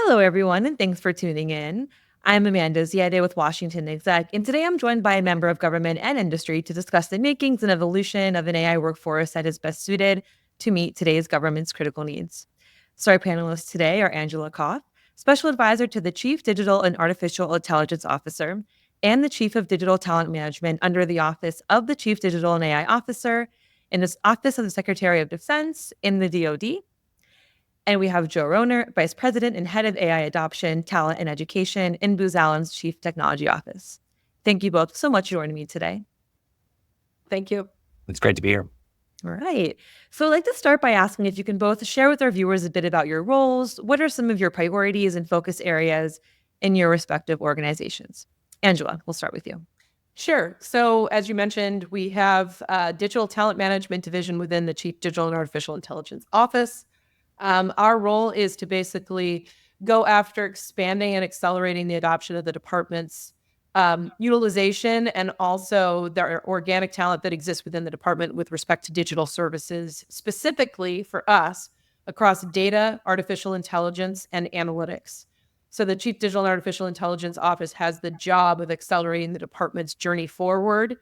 Hello, everyone, and thanks for tuning in. I'm Amanda Ziadeh with WashingtonExec, and today I'm joined by a member of government and industry to discuss the makings and evolution of an AI workforce that is best suited to meet today's government's critical needs. So our panelists today are Angela Koff, Special Advisor to the Chief Digital and Artificial Intelligence Officer, and the Chief of Digital Talent Management under the Office of the Chief Digital and AI Officer in the Office of the Secretary of Defense in the DoD. And we have Joe Rohner, Vice President and Head of AI Adoption, Talent, and Education in Booz Allen's Chief Technology Office. Thank you both so much for joining me today. Thank you. It's great to be here. All right. So I'd like to start by asking if you can both share with our viewers a bit about your roles. What are some of your priorities and focus areas in your respective organizations? Angela, we'll start with you. Sure. So as you mentioned, we have a digital talent management division within the Chief Digital and Artificial Intelligence Office. Our role is to basically go after expanding and accelerating the adoption of the department's utilization and also the organic talent that exists within the department with respect to digital services, specifically for us across data, artificial intelligence, and analytics. So the Chief Digital and Artificial Intelligence Office has the job of accelerating the department's journey forward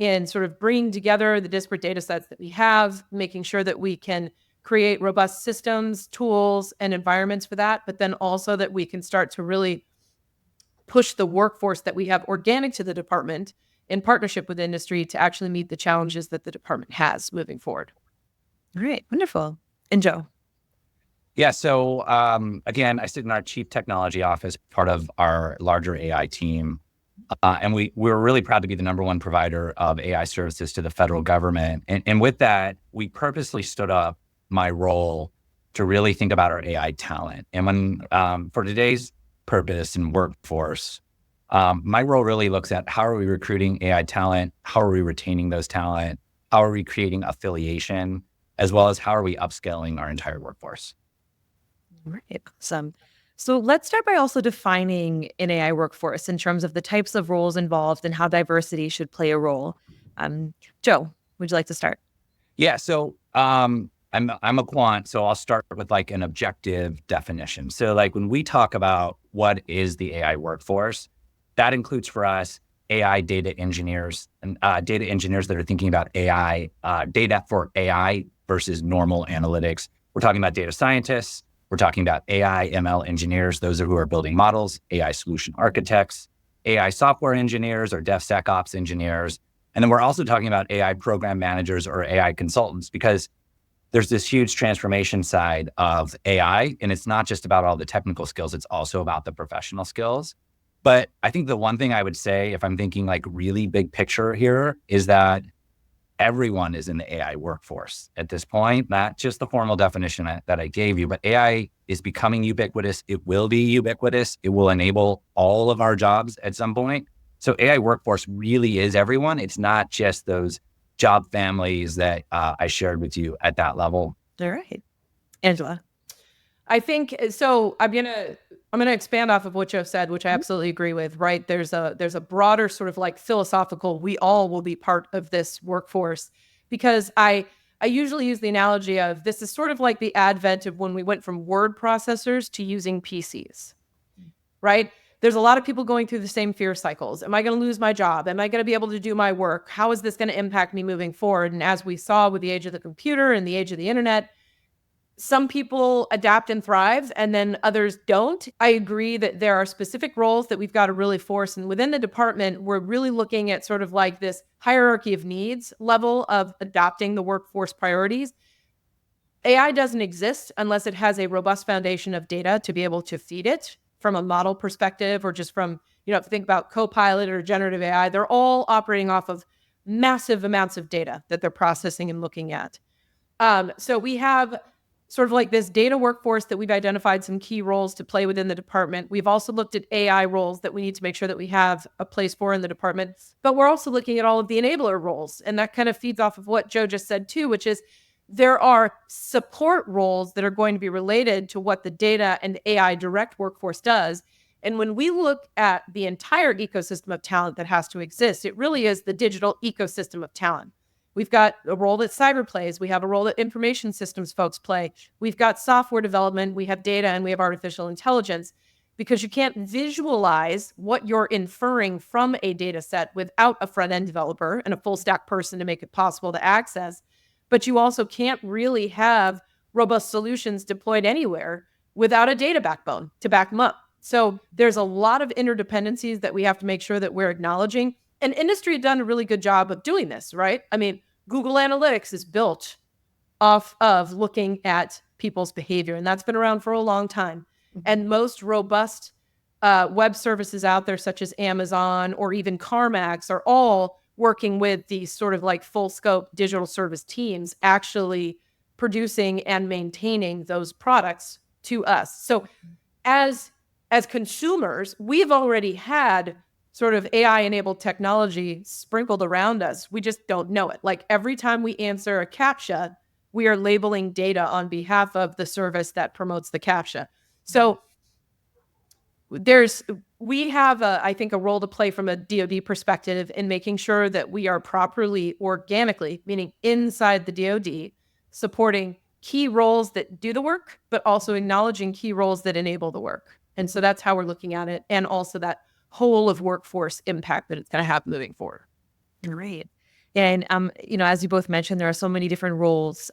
in sort of bringing together the disparate data sets that we have, making sure that we can create robust systems, tools, and environments for that, but then also that we can start to really push the workforce that we have organic to the department in partnership with industry to actually meet the challenges that the department has moving forward. All right, wonderful. And Joe? Yeah, so again, I sit in our Chief Technology Office, part of our larger AI team. And we're really proud to be the number one provider of AI services to the federal government. And with that, we purposely stood up my role to really think about our AI talent. And when for today's purpose and workforce, my role really looks at how are we recruiting AI talent, how are we retaining those talent, how are we creating affiliation, as well as how are we upscaling our entire workforce. Right, awesome. So let's start by also defining an AI workforce in terms of the types of roles involved and how diversity should play a role. Joe, would you like to start? Yeah, so I'm a quant, so I'll start with like an objective definition. So like when we talk about what is the AI workforce, that includes for us AI data engineers and data engineers that are thinking about AI, data for AI versus normal analytics. We're talking about data scientists. We're talking about AI ML engineers, those are who are building models, AI solution architects, AI software engineers or DevSecOps engineers. And then we're also talking about AI program managers or AI consultants, because there's this huge transformation side of AI, and it's not just about all the technical skills, it's also about the professional skills. But I think the one thing I would say, if I'm thinking like really big picture here, is that everyone is in the AI workforce at this point, not just the formal definition that I gave you, but AI is becoming ubiquitous. It will be ubiquitous. It will enable all of our jobs at some point. So AI workforce really is everyone. It's not just those job families that I shared with you at that level. All right. Angela? I think so. I'm gonna expand off of what Joe said, which I absolutely agree with. Right? There's a broader sort of like philosophical. We all will be part of this workforce, because I usually use the analogy of this is sort of like the advent of when we went from word processors to using PCs. Right? There's a lot of people going through the same fear cycles. Am I going to lose my job? Am I going to be able to do my work? How is this going to impact me moving forward? And as we saw with the age of the computer and the age of the internet, some people adapt and thrive, and then others don't. I agree that there are specific roles that we've got to really force. And within the department, we're really looking at sort of like this hierarchy of needs level of adopting the workforce priorities. AI doesn't exist unless it has a robust foundation of data to be able to feed it from a model perspective, or just from, if you think about Copilot or generative AI, they're all operating off of massive amounts of data that they're processing and looking at. So we have sort of like this data workforce that we've identified some key roles to play within the department. We've also looked at AI roles that we need to make sure that we have a place for in the department, but we're also looking at all of the enabler roles. And that kind of feeds off of what Joe just said too, which is there are support roles that are going to be related to what the data and AI direct workforce does. And when we look at the entire ecosystem of talent that has to exist, it really is the digital ecosystem of talent. We've got a role that cyber plays. We have a role that information systems folks play. We've got software development. We have data, and we have artificial intelligence, because you can't visualize what you're inferring from a data set without a front-end developer and a full-stack person to make it possible to access. But you also can't really have robust solutions deployed anywhere without a data backbone to back them up. So there's a lot of interdependencies that we have to make sure that we're acknowledging. And industry had done a really good job of doing this, right? I mean, Google Analytics is built off of looking at people's behavior, and that's been around for a long time. And most robust web services out there, such as Amazon or even CarMax, are all working with these sort of like full scope digital service teams actually producing and maintaining those products to us. So as consumers, we've already had sort of AI-enabled technology sprinkled around us. We just don't know it. Like every time we answer a CAPTCHA, we are labeling data on behalf of the service that promotes the CAPTCHA. So we have, I think, a role to play from a DoD perspective in making sure that we are properly organically, meaning inside the DoD, supporting key roles that do the work, but also acknowledging key roles that enable the work. And so that's how we're looking at it, and also that whole of workforce impact that it's going to have moving forward. Great. And, as you both mentioned, there are so many different roles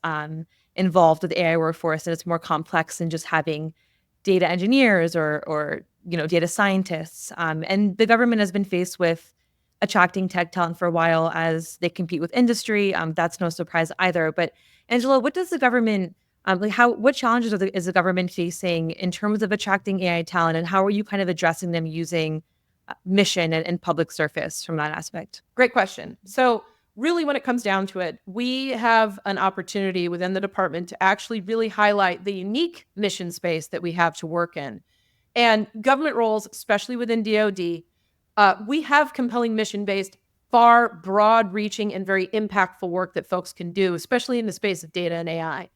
involved with the AI workforce, and it's more complex than just having data engineers or data scientists. And the government has been faced with attracting tech talent for a while as they compete with industry. That's no surprise either. But Angela, what does the government, what challenges is the government facing in terms of attracting AI talent, and how are you kind of addressing them using mission and public surface from that aspect? Great question. So really, when it comes down to it, we have an opportunity within the department to actually really highlight the unique mission space that we have to work in. And government roles, especially within DoD, we have compelling mission-based, far broad-reaching and very impactful work that folks can do, especially in the space of data and AI.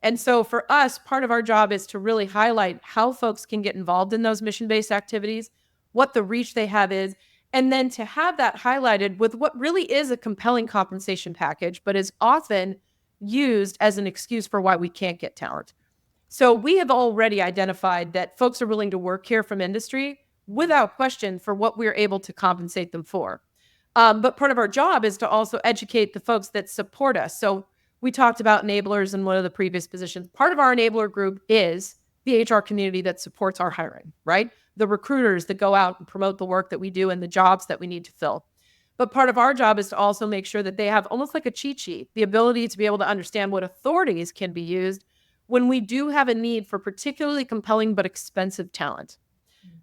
And so for us, part of our job is to really highlight how folks can get involved in those mission-based activities, what the reach they have is, and then to have that highlighted with what really is a compelling compensation package, but is often used as an excuse for why we can't get talent. So we have already identified that folks are willing to work here from industry without question for what we're able to compensate them for. But part of our job is to also educate the folks that support us. So we talked about enablers in one of the previous positions. Part of our enabler group is the HR community that supports our hiring, right? The recruiters that go out and promote the work that we do and the jobs that we need to fill. But part of our job is to also make sure that they have almost like a cheat sheet, the ability to be able to understand what authorities can be used when we do have a need for particularly compelling but expensive talent.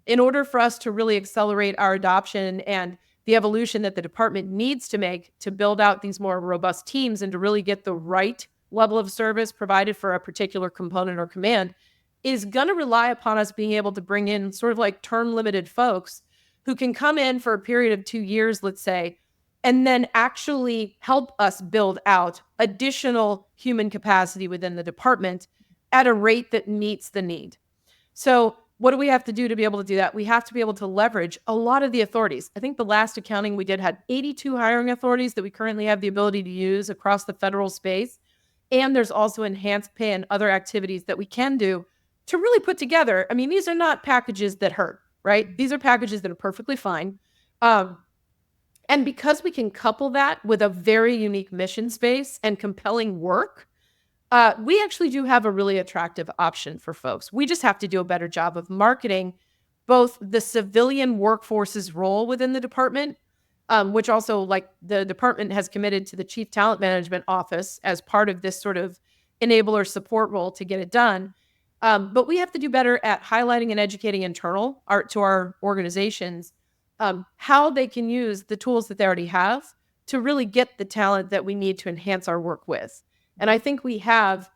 In order for us to really accelerate our adoption and the evolution that the department needs to make to build out these more robust teams and to really get the right level of service provided for a particular component or command, is going to rely upon us being able to bring in sort of like term limited folks who can come in for a period of 2 years, let's say, and then actually help us build out additional human capacity within the department at a rate that meets the need. So what do we have to do to be able to do that? We have to be able to leverage a lot of the authorities. I think the last accounting we did had 82 hiring authorities that we currently have the ability to use across the federal space. And there's also enhanced pay and other activities that we can do to really put together. I mean, these are not packages that hurt, right? These are packages that are perfectly fine. And because we can couple that with a very unique mission space and compelling work, we actually do have a really attractive option for folks. We just have to do a better job of marketing both the civilian workforce's role within the department, which also, like, the department has committed to the Chief Talent Management Office as part of this sort of enabler support role to get it done. But we have to do better at highlighting and educating to our organizations how they can use the tools that they already have to really get the talent that we need to enhance our work with. And I think we have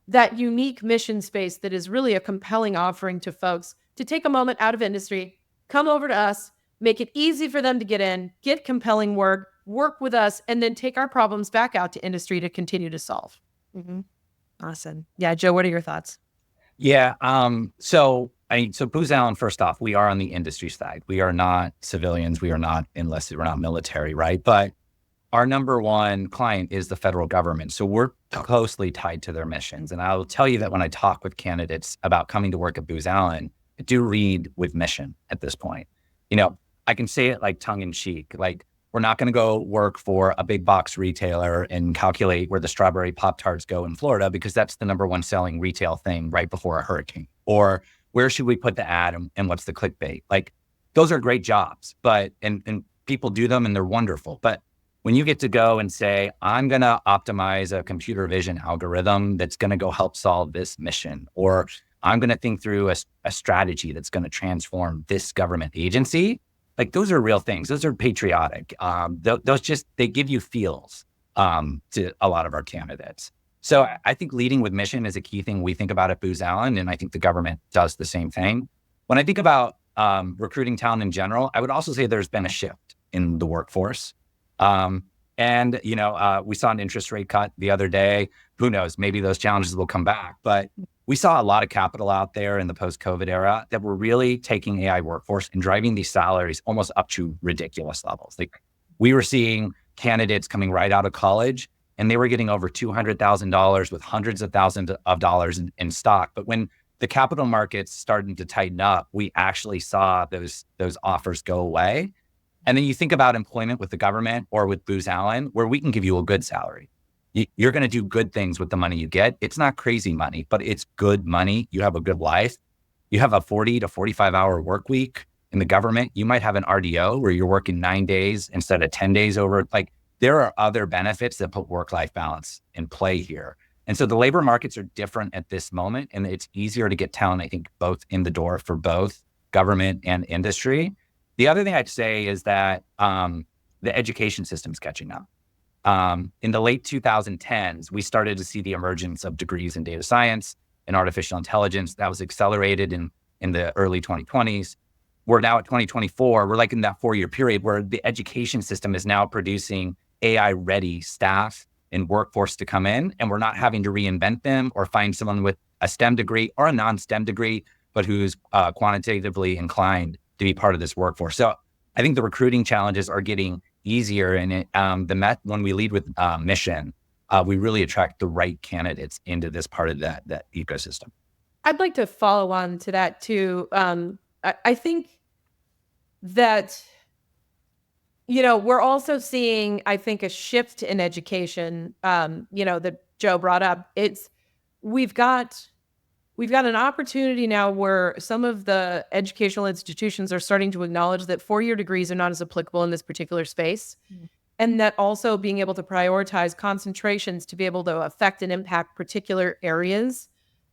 that unique mission space that is really a compelling offering to folks to take a moment out of industry, come over to us, make it easy for them to get in, get compelling work with us, and then take our problems back out to industry to continue to solve. Mm-hmm. Awesome. Yeah, Joe, what are your thoughts? Yeah. So Booz Allen, first off, we are on the industry side. We are not civilians. We are not enlisted. We're not military, right? But our number one client is the federal government. So we're closely tied to their missions. And I will tell you that when I talk with candidates about coming to work at Booz Allen, I do read with mission at this point. I can say it like tongue in cheek, like we're not going to go work for a big box retailer and calculate where the strawberry Pop-Tarts go in Florida, because that's the number one selling retail thing right before a hurricane. Or where should we put the ad and what's the clickbait? Like those are great jobs, but, and people do them and they're wonderful. But when you get to go and say, I'm going to optimize a computer vision algorithm that's going to go help solve this mission, or I'm going to think through a strategy that's going to transform this government agency, like those are real things. Those are patriotic. They give you feels to a lot of our candidates. So I think leading with mission is a key thing we think about at Booz Allen, and I think the government does the same thing. When I think about recruiting talent in general, I would also say there's been a shift in the workforce. We saw an interest rate cut the other day. Who knows? Maybe those challenges will come back. But we saw a lot of capital out there in the post-COVID era that were really taking AI workforce and driving these salaries almost up to ridiculous levels. Like we were seeing candidates coming right out of college, and they were getting over $200,000 with hundreds of thousands of dollars in stock. But when the capital markets started to tighten up, we actually saw those offers go away. And then you think about employment with the government or with Booz Allen, where we can give you a good salary. You're going to do good things with the money you get. It's not crazy money, but it's good money. You have a good life. You have a 40 to 45 hour work week in the government. You might have an RDO where you're working 9 days instead of 10 days over. Like there are other benefits that put work-life balance in play here. And so the labor markets are different at this moment, and it's easier to get talent, I think, both in the door for both government and industry. The other thing I'd say is that the education system's catching up. In the late 2010s, we started to see the emergence of degrees in data science and artificial intelligence. That was accelerated in the early 2020s. We're now at 2024. We're like in that 4-year period where the education system is now producing AI-ready staff and workforce to come in, and we're not having to reinvent them or find someone with a STEM degree or a non-STEM degree, but who's quantitatively inclined to be part of this workforce. So I think the recruiting challenges are getting easier, and when we lead with mission, we really attract the right candidates into this part of that ecosystem. I'd like to follow on to that too. I think that, we're also seeing, I think, a shift in education, that Joe brought up. We've got an opportunity now where some of the educational institutions are starting to acknowledge that 4-year degrees are not as applicable in this particular space. And that also being able to prioritize concentrations to be able to affect and impact particular areas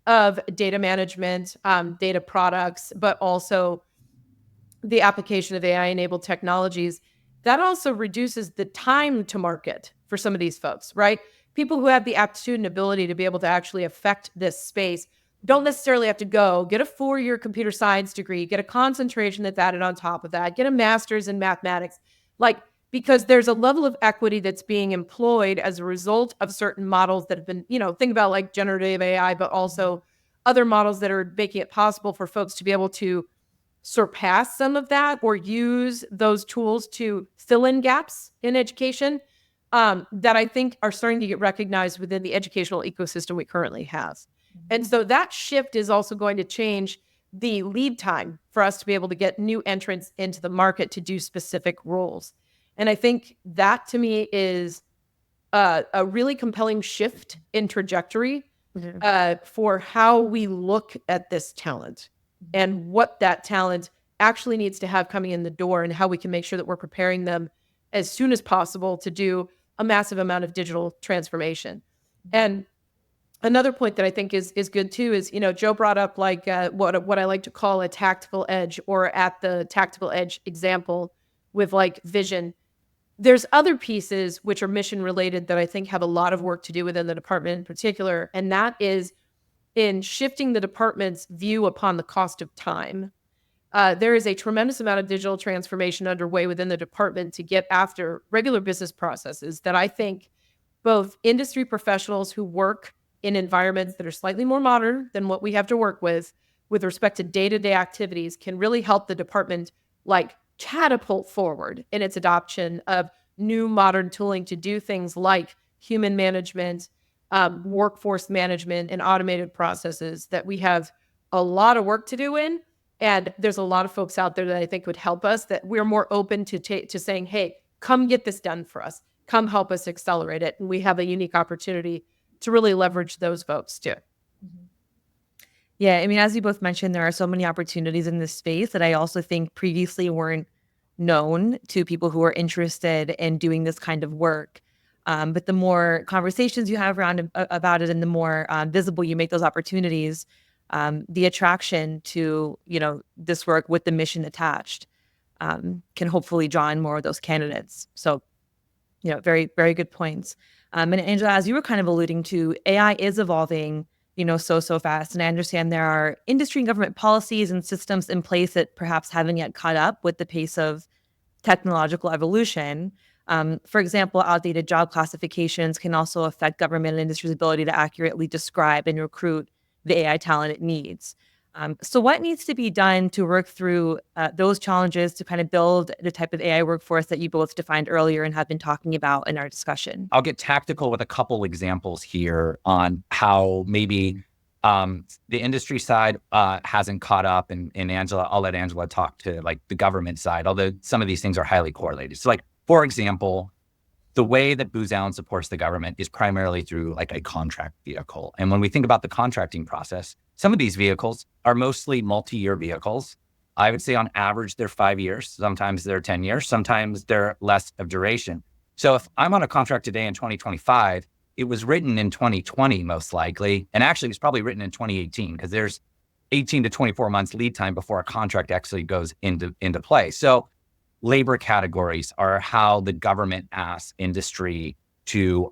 of data management, data products, but also the application of AI-enabled technologies. That also reduces the time to market for some of these folks, right? People who have the aptitude and ability to be able to actually affect this space don't necessarily have to go get a 4-year computer science degree, get a concentration that's added on top of that, get a master's in mathematics, because there's a level of equity that's being employed as a result of certain models that have been, think about like generative AI, but also other models that are making it possible for folks to be able to surpass some of that or use those tools to fill in gaps in education that I think are starting to get recognized within the educational ecosystem we currently have. And so that shift is also going to change the lead time for us to be able to get new entrants into the market to do specific roles. And I think that to me is a really compelling shift in trajectory for how we look at this talent and what that talent actually needs to have coming in the door and how we can make sure that we're preparing them as soon as possible to do a massive amount of digital transformation. And another point that I think is good too is, Joe brought up what I like to call a tactical edge, or at the tactical edge example with vision. There's other pieces which are mission related that I think have a lot of work to do within the department in particular. And that is in shifting the department's view upon the cost of time. There is a tremendous amount of digital transformation underway within the department to get after regular business processes that I think both industry professionals who work in environments that are slightly more modern than what we have to work with respect to day-to-day activities, can really help the department catapult forward in its adoption of new modern tooling to do things like human management, workforce management, and automated processes that we have a lot of work to do in. And there's a lot of folks out there that I think would help us, that we're more open to saying, hey, come get this done for us. Come help us accelerate it. And we have a unique opportunity to really leverage those folks too. Yeah, I mean, as you both mentioned, there are so many opportunities in this space that I also think previously weren't known to people who are interested in doing this kind of work. But the more conversations you have around about it, and the more visible you make those opportunities, the attraction to this work with the mission attached can hopefully draw in more of those candidates. So, very, very good points. And Angela, as you were kind of alluding to, AI is evolving, so fast. And I understand there are industry and government policies and systems in place that perhaps haven't yet caught up with the pace of technological evolution. For example, outdated job classifications can also affect government and industry's ability to accurately describe and recruit the AI talent it needs. So what needs to be done to work through those challenges to kind of build the type of AI workforce that you both defined earlier and have been talking about in our discussion? I'll get tactical with a couple examples here on how maybe the industry side hasn't caught up, and Angela, I'll let Angela talk to like the government side, although some of these things are highly correlated. So like, for example, the way that Booz Allen supports the government is primarily through like a contract vehicle. And when we think about the contracting process, some of these vehicles are mostly multi-year vehicles. I would say on average, they're 5 years. Sometimes they're 10 years. Sometimes they're less of duration. So if I'm on a contract today in 2025, it was written in 2020, most likely. And actually, it was probably written in 2018 because there's 18 to 24 months lead time before a contract actually goes into play. So labor categories are how the government asks industry to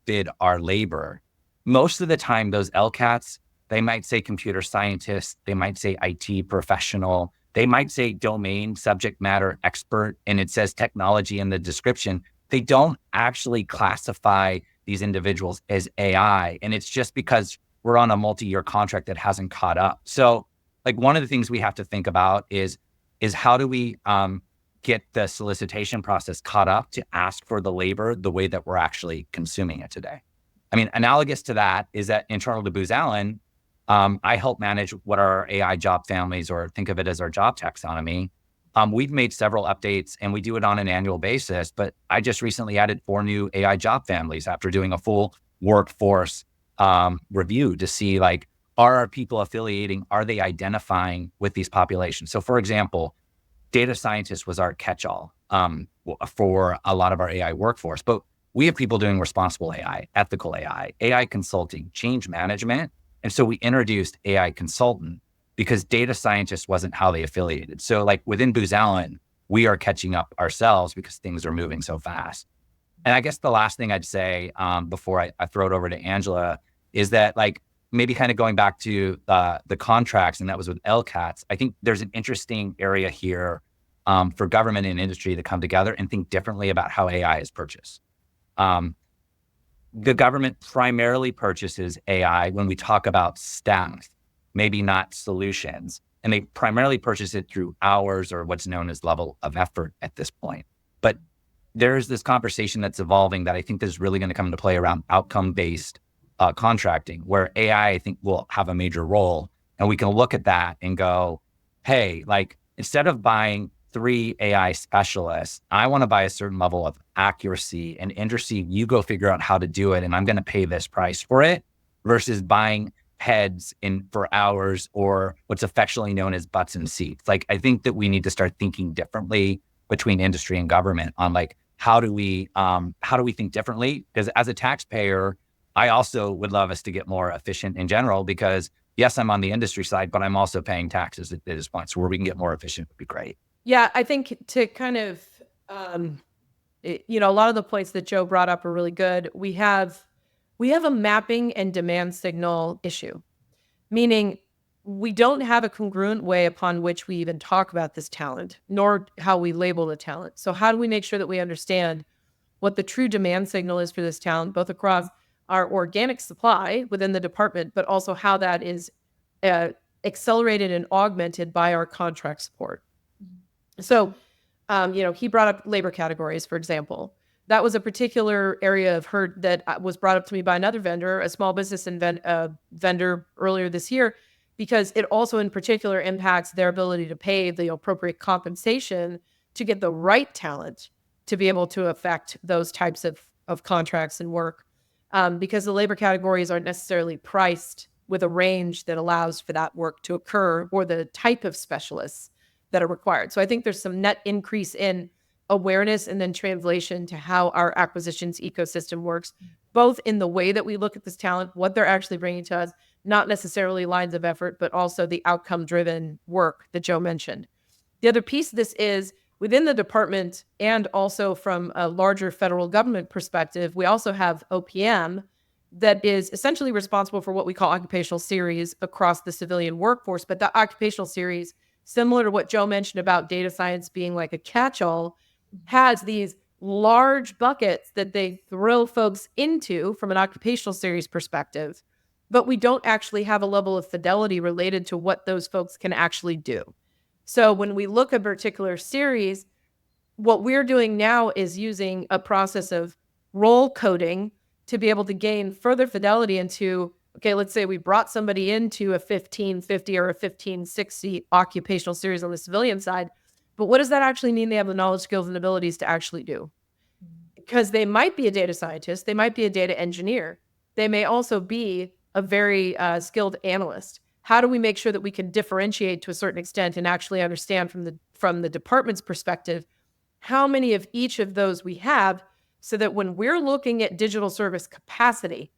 bid our labor. Most of the time, those LCATs, they might say computer scientist, they might say IT professional, they might say domain subject matter expert, and it says technology in the description. They don't actually classify these individuals as AI. And it's just because we're on a multi-year contract that hasn't caught up. So like one of the things we have to think about is how do we get the solicitation process caught up to ask for the labor the way that we're actually consuming it today. I mean, analogous to that is that internal to Booz Allen, I help manage what are our AI job families, or think of it as our job taxonomy. We've made several updates and we do it on an annual basis, but I just recently added 4 new AI job families after doing a full workforce review to see like, are our people affiliating? Are they identifying with these populations? So for example, data scientist was our catch-all for a lot of our AI workforce, but we have people doing responsible AI, ethical AI, AI consulting, change management. And so we introduced AI consultant because data scientist wasn't how they affiliated. So like within Booz Allen, we are catching up ourselves because things are moving so fast. And I guess the last thing I'd say before I throw it over to Angela is that like maybe kind of going back to the contracts, and that was with LCATs, I think there's an interesting area here for government and industry to come together and think differently about how AI is purchased. The government primarily purchases AI when we talk about staff, maybe not solutions. And they primarily purchase it through hours or what's known as level of effort at this point. But there's this conversation that's evolving that I think is really going to come into play around outcome-based contracting, where AI, I think, will have a major role. And we can look at that and go, hey, like instead of buying 3 AI specialists, I want to buy a certain level of accuracy and industry. You go figure out how to do it, and I'm going to pay this price for it, versus buying heads in for hours or what's affectionately known as butts and seats. Like, I think that we need to start thinking differently between industry and government on like, how do we think differently? Because as a taxpayer, I also would love us to get more efficient in general, because yes, I'm on the industry side, but I'm also paying taxes at this point. So where we can get more efficient would be great. Yeah, I think to kind of, a lot of the points that Joe brought up are really good. We have a mapping and demand signal issue, meaning we don't have a congruent way upon which we even talk about this talent, nor how we label the talent. So how do we make sure that we understand what the true demand signal is for this talent, both across our organic supply within the department, but also how that is accelerated and augmented by our contract support? So, he brought up labor categories, for example. That was a particular area of hurt that was brought up to me by another vendor, a small business vendor earlier this year, because it also in particular impacts their ability to pay the appropriate compensation to get the right talent to be able to affect those types of contracts and work, because the labor categories aren't necessarily priced with a range that allows for that work to occur or the type of specialists that are required. So I think there's some net increase in awareness and then translation to how our acquisitions ecosystem works, both in the way that we look at this talent, what they're actually bringing to us, not necessarily lines of effort, but also the outcome-driven work that Joe mentioned. The other piece of this is within the department and also from a larger federal government perspective, we also have OPM that is essentially responsible for what we call occupational series across the civilian workforce. But the occupational series, similar to what Joe mentioned about data science being like a catch-all, has these large buckets that they throw folks into from an occupational series perspective, but we don't actually have a level of fidelity related to what those folks can actually do. So when we look at a particular series, what we're doing now is using a process of role coding to be able to gain further fidelity into, okay, let's say we brought somebody into a 1550 or a 1560 occupational series on the civilian side, but what does that actually mean they have the knowledge, skills, and abilities to actually do? Because they might be a data scientist, they might be a data engineer, they may also be a very skilled analyst. How do we make sure that we can differentiate to a certain extent and actually understand from the department's perspective how many of each of those we have, so that when we're looking at digital service capacity,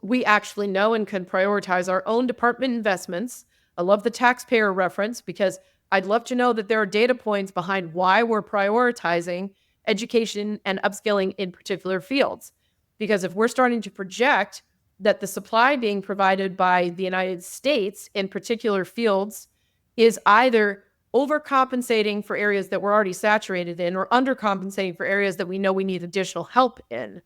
we actually know and can prioritize our own department investments. I love the taxpayer reference because I'd love to know that there are data points behind why we're prioritizing education and upskilling in particular fields. Because if we're starting to project that the supply being provided by the United States in particular fields is either overcompensating for areas that we're already saturated in or undercompensating for areas that we know we need additional help in,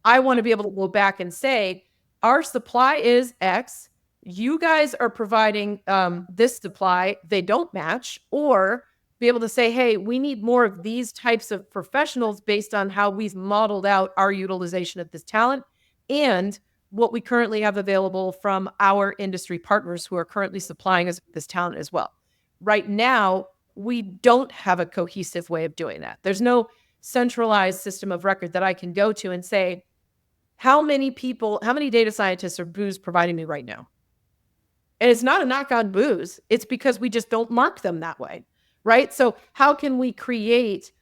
I want to be able to go back and say, our supply is X. You guys are providing this supply. They don't match. Or be able to say, hey, we need more of these types of professionals based on how we've modeled out our utilization of this talent and what we currently have available from our industry partners who are currently supplying us this talent as well. Right now, we don't have a cohesive way of doing that. There's no centralized system of record that I can go to and say, how many data scientists are Booz providing me right now? And it's not a knock on Booz. It's because we just don't mark them that way, right? So how can we create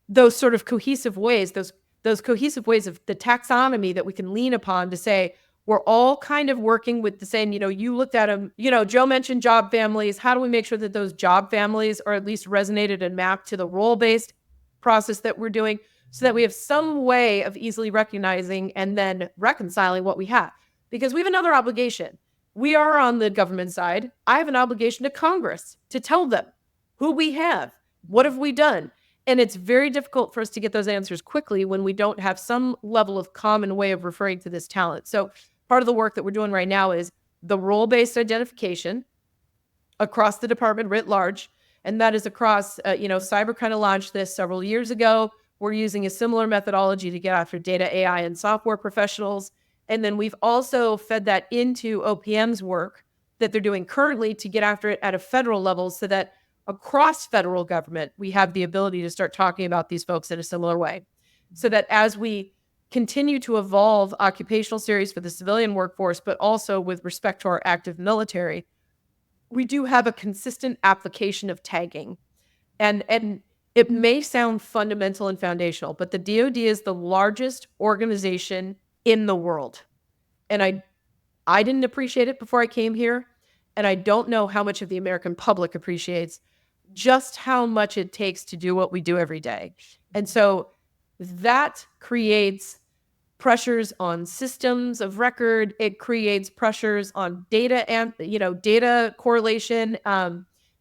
those sort of cohesive ways, those cohesive ways of the taxonomy that we can lean upon to say, we're all kind of working with the same, you looked at them, Joe mentioned job families. How do we make sure that those job families are at least resonated and mapped to the role-based process that we're doing so that we have some way of easily recognizing and then reconciling what we have? Because we have another obligation. We are on the government side. I have an obligation to Congress to tell them who we have, what have we done? And it's very difficult for us to get those answers quickly when we don't have some level of common way of referring to this talent. So part of the work that we're doing right now is the role-based identification across the department writ large. And that is across, Cyber kind of launched this several years ago. We're using a similar methodology to get after data, AI, and software professionals. And then we've also fed that into OPM's work that they're doing currently to get after it at a federal level so that across federal government, we have the ability to start talking about these folks in a similar way. So that as we continue to evolve occupational series for the civilian workforce, but also with respect to our active military, we do have a consistent application of tagging. And it may sound fundamental and foundational, but the DoD is the largest organization in the world. And I didn't appreciate it before I came here. And I don't know how much of the American public appreciates just how much it takes to do what we do every day. And so that creates pressures on systems of record. It creates pressures on data and, data correlation,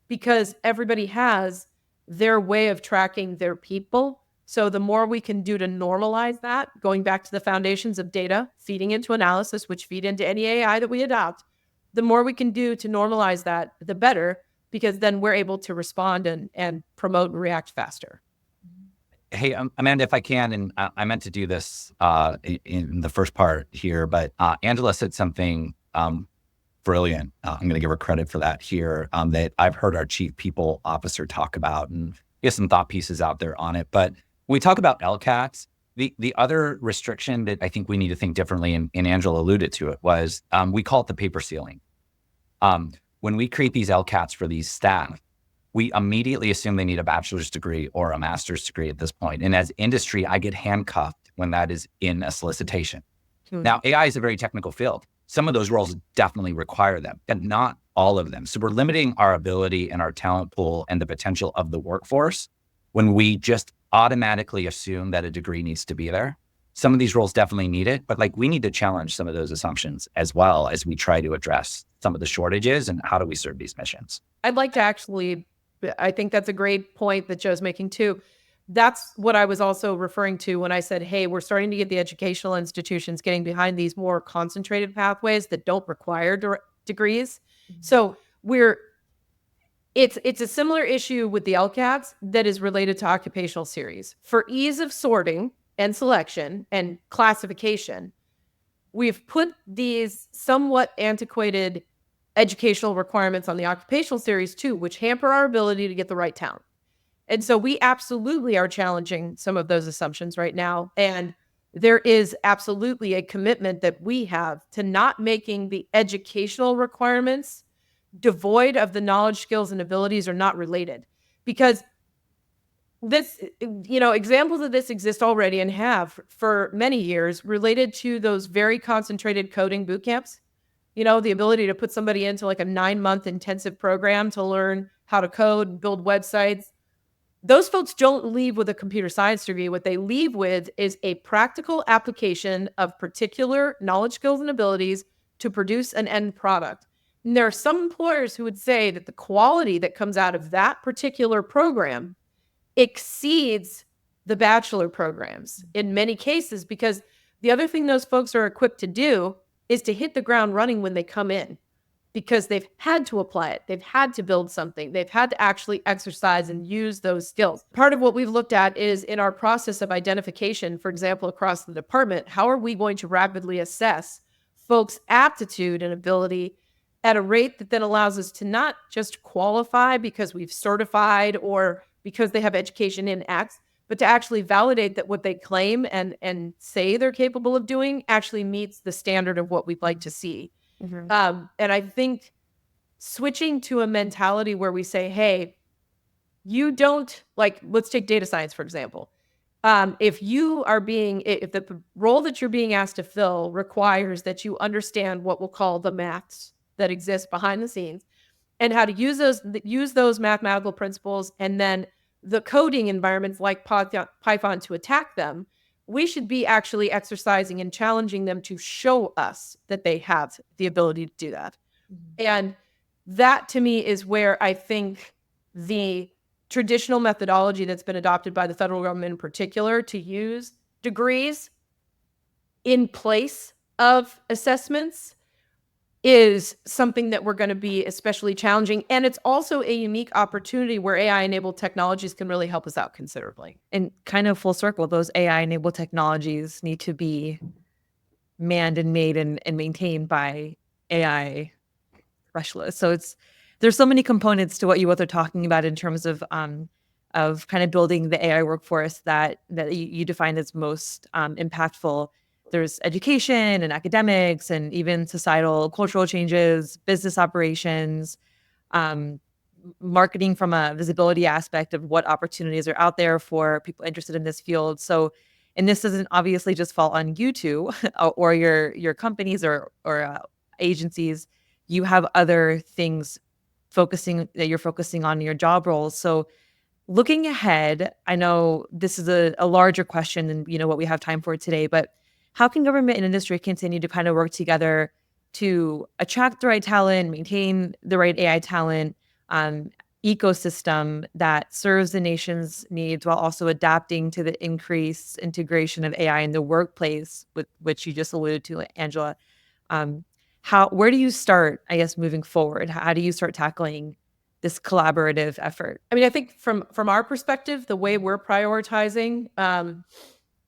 because everybody has their way of tracking their people. So the more we can do to normalize that, going back to the foundations of data, feeding into analysis, which feed into any AI that we adopt, the more we can do to normalize that, the better, because then we're able to respond and promote and react faster. Hey, Amanda, if I can, and I meant to do this in the first part here, but Angela said something brilliant. I'm going to give her credit for that here, that I've heard our chief people officer talk about, and get some thought pieces out there on it. But when we talk about LCATs, the other restriction that I think we need to think differently, and Angela alluded to it, was we call it the paper ceiling. When we create these LCATs for these staff, we immediately assume they need a bachelor's degree or a master's degree at this point. And as industry, I get handcuffed when that is in a solicitation. Now, AI is a very technical field. Some of those roles definitely require them, and not all of them. So we're limiting our ability and our talent pool and the potential of the workforce when we just automatically assume that a degree needs to be there. Some of these roles definitely need it, but like we need to challenge some of those assumptions as well as we try to address some of the shortages and how do we serve these missions. I'd like to actually, I think that's a great point that Joe's making too. That's what I was also referring to when I said, hey, we're starting to get the educational institutions getting behind these more concentrated pathways that don't require degrees. So it's a similar issue with the LCATs that is related to occupational series. For ease of sorting and selection and classification, we've put these somewhat antiquated educational requirements on the occupational series too, which hamper our ability to get the right talent. And so we absolutely are challenging some of those assumptions right now. And there is absolutely a commitment that we have to not making the educational requirements devoid of the knowledge, skills, and abilities are not related. Because this, examples of this exist already and have for many years related to those very concentrated coding boot camps. The ability to put somebody into like a 9-month intensive program to learn how to code and build websites. Those folks don't leave with a computer science degree. What they leave with is a practical application of particular knowledge, skills, and abilities to produce an end product. And there are some employers who would say that the quality that comes out of that particular program exceeds the bachelor programs in many cases, because the other thing those folks are equipped to do is to hit the ground running when they come in, because they've had to apply it. They've had to build something. They've had to actually exercise and use those skills. Part of what we've looked at is in our process of identification, for example, across the department, how are we going to rapidly assess folks' aptitude and ability at a rate that then allows us to not just qualify because we've certified or because they have education in X, but to actually validate that what they claim and say they're capable of doing actually meets the standard of what we'd like to see. And I think switching to a mentality where we say, hey, you don't, like, let's take data science, for example. If the role that you're being asked to fill requires that you understand what we'll call the maths that exist behind the scenes and how to use those mathematical principles, and then the coding environments like Python to attack them, we should be actually exercising and challenging them to show us that they have the ability to do that. And that to me is where I think the traditional methodology that's been adopted by the federal government in particular to use degrees in place of assessments is something that we're going to be especially challenging. And it's also a unique opportunity where AI-enabled technologies can really help us out considerably. And kind of full circle, those AI-enabled technologies need to be manned and made and maintained by AI specialists. So there's so many components to what you both are talking about in terms of kind of building the AI workforce that you define as most impactful. There's education and academics and even societal cultural changes, business operations, marketing from a visibility aspect of what opportunities are out there for people interested in this field. So, and this doesn't obviously just fall on you two or your companies or agencies. You have other things that you're focusing on in your job roles. So looking ahead, I know this is a larger question than what we have time for today, but how can government and industry continue to kind of work together to attract the right talent, maintain the right AI talent ecosystem that serves the nation's needs while also adapting to the increased integration of AI in the workplace, with which you just alluded to, Angela? Where do you start, I guess, moving forward? How do you start tackling this collaborative effort? I mean, I think from our perspective, the way we're prioritizing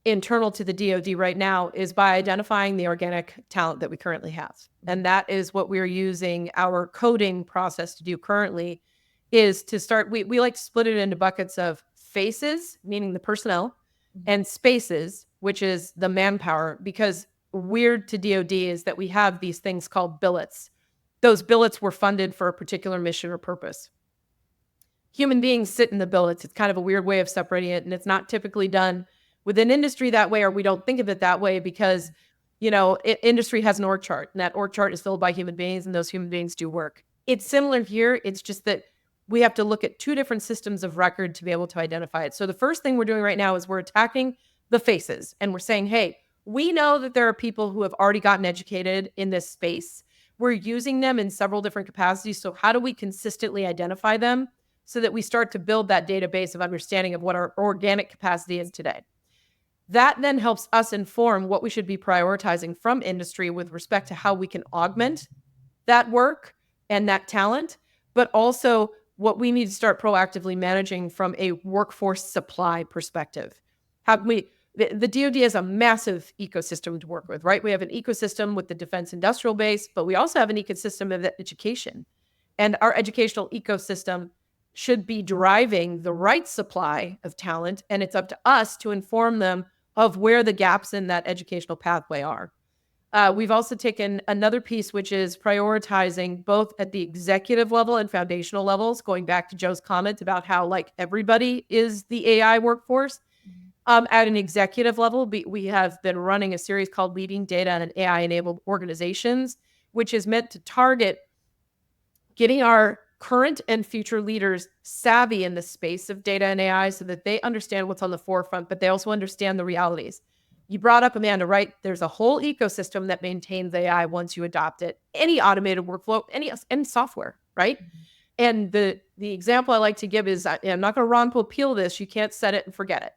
internal to the DoD right now is by identifying the organic talent that we currently have. And that is what we're using our coding process to do currently, is to start, we like to split it into buckets of faces, meaning the personnel, and spaces, which is the manpower, because weird to DoD is that we have these things called billets. Those billets were funded for a particular mission or purpose. Human beings sit in the billets. It's kind of a weird way of separating it, and it's not typically done within industry that way, or we don't think of it that way because, industry has an org chart, and that org chart is filled by human beings, and those human beings do work. It's similar here. It's just that we have to look at two different systems of record to be able to identify it. So the first thing we're doing right now is we're attacking the faces, and we're saying, hey, we know that there are people who have already gotten educated in this space. We're using them in several different capacities. So how do we consistently identify them so that we start to build that database of understanding of what our organic capacity is today? That then helps us inform what we should be prioritizing from industry with respect to how we can augment that work and that talent, but also what we need to start proactively managing from a workforce supply perspective. How can we, the DoD has a massive ecosystem to work with, right? We have an ecosystem with the defense industrial base, but we also have an ecosystem of education. And our educational ecosystem should be driving the right supply of talent, and it's up to us to inform them of where the gaps in that educational pathway are. We've also taken another piece, which is prioritizing both at the executive level and foundational levels, going back to Joe's comment about how everybody is the AI workforce. At an executive level, we have been running a series called Leading Data and AI-Enabled Organizations, which is meant to target getting our current and future leaders savvy in the space of data and AI so that they understand what's on the forefront, but they also understand the realities. You brought up, Amanda, right? There's a whole ecosystem that maintains AI once you adopt it. Any automated workflow, any software, right? And the example I like to give is, I'm not going to Ron Paul peel this, you can't set it and forget it.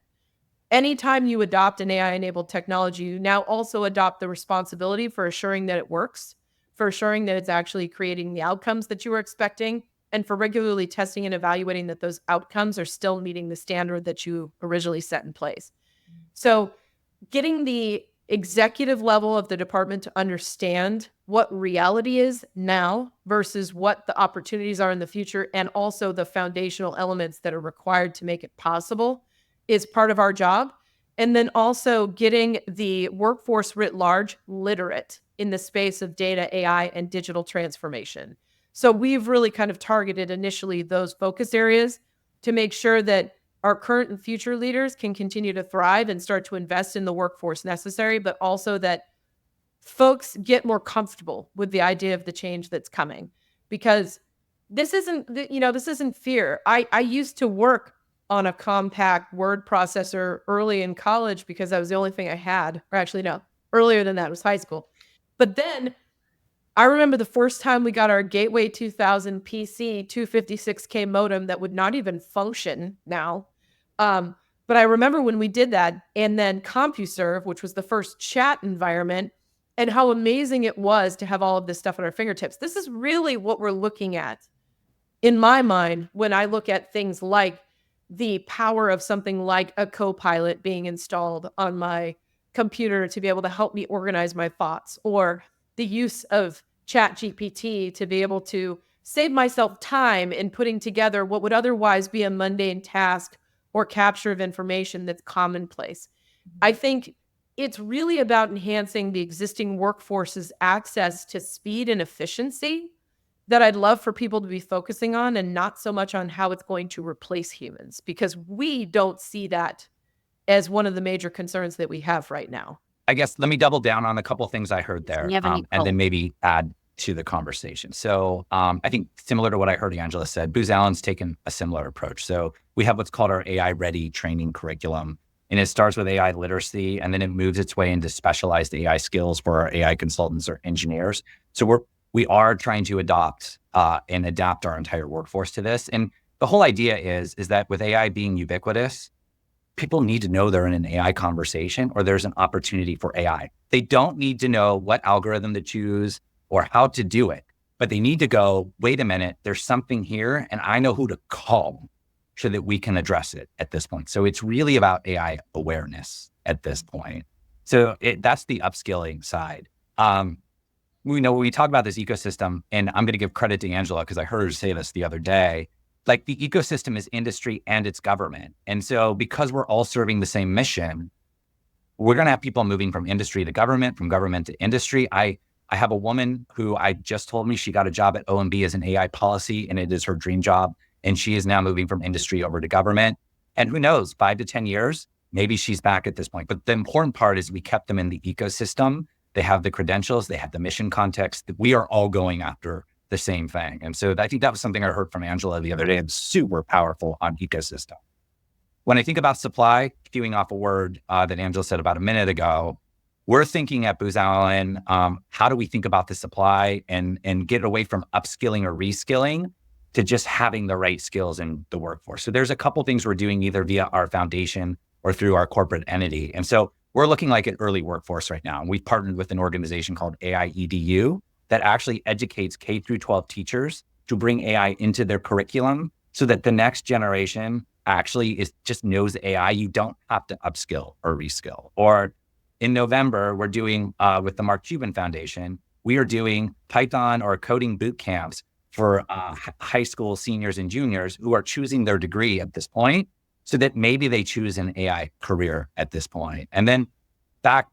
Anytime you adopt an AI-enabled technology, you now also adopt the responsibility for assuring that it works, for assuring that it's actually creating the outcomes that you were expecting, and for regularly testing and evaluating that those outcomes are still meeting the standard that you originally set in place. So getting the executive level of the department to understand what reality is now versus what the opportunities are in the future, and also the foundational elements that are required to make it possible, is part of our job. And then also getting the workforce writ large literate in the space of data, AI, and digital transformation. So we've really kind of targeted initially those focus areas to make sure that our current and future leaders can continue to thrive and start to invest in the workforce necessary, but also that folks get more comfortable with the idea of the change that's coming. Because this isn't fear. I used to work on a compact word processor early in college because that was the only thing I had. Or actually, no, earlier than that was high school. But then I remember the first time we got our Gateway 2000 PC 256K modem that would not even function now. But I remember when we did that, and then CompuServe, which was the first chat environment, and how amazing it was to have all of this stuff at our fingertips. This is really what we're looking at in my mind when I look at things like the power of something like a Copilot being installed on my computer to be able to help me organize my thoughts, or the use of ChatGPT to be able to save myself time in putting together what would otherwise be a mundane task or capture of information that's commonplace. I think it's really about enhancing the existing workforce's access to speed and efficiency that I'd love for people to be focusing on, and not so much on how it's going to replace humans, because we don't see that as one of the major concerns that we have right now. I guess let me double down on a couple of things I heard there, and then maybe add to the conversation. So I think similar to what I heard Angela said, Booz Allen's taken a similar approach. So we have what's called our AI ready training curriculum, and it starts with AI literacy, and then it moves its way into specialized AI skills for our AI consultants or engineers. So we are trying to adopt and adapt our entire workforce to this. And the whole idea is that with AI being ubiquitous, people need to know they're in an AI conversation or there's an opportunity for AI. They don't need to know what algorithm to choose or how to do it. but they need to go, wait a minute, there's something here and I know who to call so that we can address it at this point. So it's really about AI awareness at this point. So that's the upskilling side. We know when we talk about this ecosystem, and I'm going to give credit to Angela because I heard her say this the other day, like the ecosystem is industry and it's government. And so because we're all serving the same mission, we're going to have people moving from industry to government, from government to industry. I have a woman who I just told me she got a job at OMB as an AI policy, and it is her dream job. And she is now moving from industry over to government. And who knows, 5 to 10 years, maybe she's back at this point. But the important part is we kept them in the ecosystem. They have the credentials, they have the mission context. We are all going after the same thing. And so I think that was something I heard from Angela the other day. It's super powerful on ecosystem. When I think about supply, queuing off a word that Angela said about a minute ago, we're thinking at Booz Allen, how do we think about the supply and get away from upskilling or reskilling to just having the right skills in the workforce? So there's a couple things we're doing either via our foundation or through our corporate entity. And so we're looking like an early workforce right now. And we've partnered with an organization called AI EDU that actually educates K through 12 teachers to bring AI into their curriculum so that the next generation actually just knows AI. You don't have to upskill or reskill. Or in November, we're doing with the Mark Cuban Foundation, we are doing Python or coding boot camps for high school seniors and juniors who are choosing their degree at this point, so that maybe they choose an AI career at this point. And then back,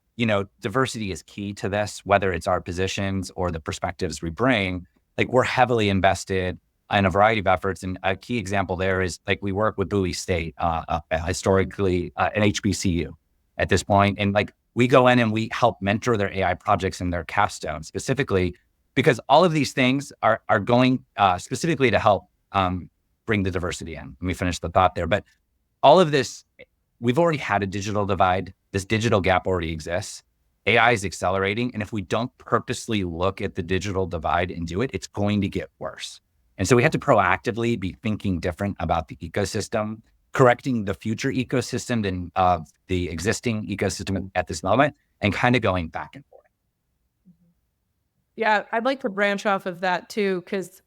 diversity is key to this, whether it's our positions or the perspectives we bring. Like we're heavily invested in a variety of efforts. And a key example there is like we work with Bowie State, historically an HBCU at this point. And like we go in and we help mentor their AI projects in their capstone specifically, because all of these things are going specifically to help bring the diversity in. Let me finish the thought there. But all of this, we've already had a digital divide. This digital gap already exists. AI is accelerating. And if we don't purposely look at the digital divide and do it, it's going to get worse. And so we have to proactively be thinking different about the ecosystem, correcting the future ecosystem than the existing ecosystem at this moment, and kind of going back and forth. Yeah, I'd like to branch off of that too, because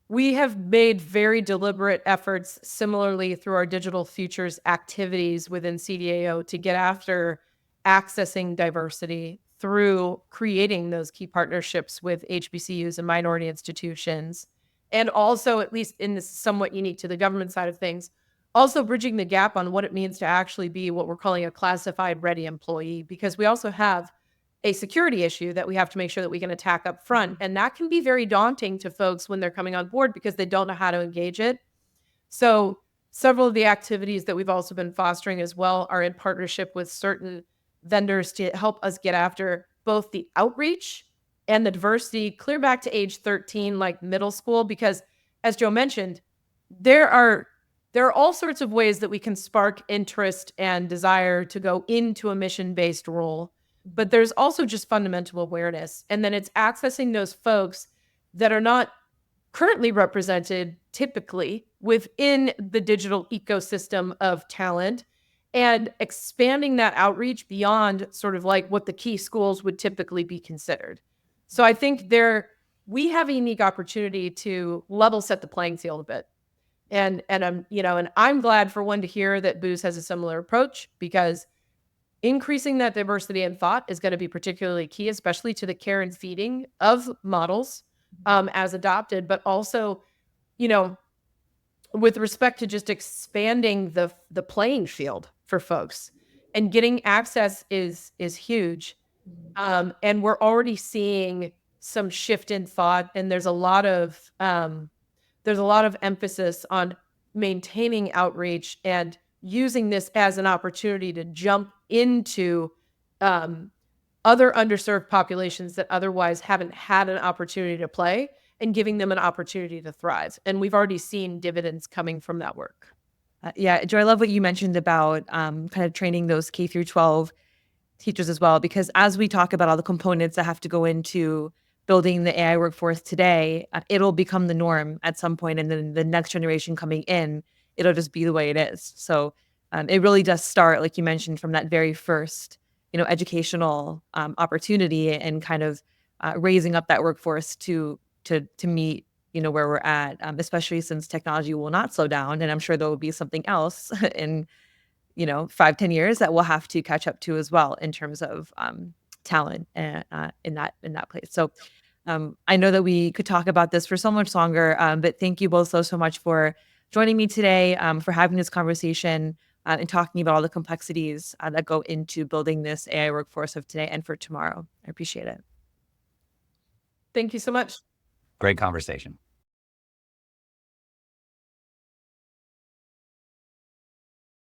we have made very deliberate efforts similarly through our digital futures activities within CDAO to get after accessing diversity through creating those key partnerships with HBCUs and minority institutions. And also, at least in this somewhat unique to the government side of things, also bridging the gap on what it means to actually be what we're calling a classified ready employee, because we also have a security issue that we have to make sure that we can attack up front. And that can be very daunting to folks when they're coming on board because they don't know how to engage it. So several of the activities that we've also been fostering as well are in partnership with certain vendors to help us get after both the outreach and the diversity clear back to age 13, like middle school, because as Joe mentioned, there are all sorts of ways that we can spark interest and desire to go into a mission-based role. But there's also just fundamental awareness. And then it's accessing those folks that are not currently represented typically within the digital ecosystem of talent and expanding that outreach beyond sort of like what the key schools would typically be considered. So I think we have a unique opportunity to level set the playing field a bit. And I'm glad for one to hear that Booz has a similar approach, because increasing that diversity in thought is going to be particularly key, especially to the care and feeding of models as adopted, but also, with respect to just expanding the playing field for folks and getting access is huge. And we're already seeing some shift in thought, and there's a lot of emphasis on maintaining outreach and using this as an opportunity to jump into other underserved populations that otherwise haven't had an opportunity to play, and giving them an opportunity to thrive. And we've already seen dividends coming from that work. Yeah, Joe, I love what you mentioned about kind of training those K through 12 teachers as well, because as we talk about all the components that have to go into building the AI workforce today, it'll become the norm at some point, and then the next generation coming in, it'll just be the way it is. So it really does start, like you mentioned, from that very first, educational opportunity, and kind of raising up that workforce to to meet where we're at, especially since technology will not slow down, and I'm sure there will be something else in 5-10 years that we'll have to catch up to as well in terms of talent in that place. So I know that we could talk about this for so much longer, but thank you both so much for joining me today, for having this conversation and talking about all the complexities that go into building this AI workforce of today and for tomorrow. I appreciate it. Thank you so much. Great conversation.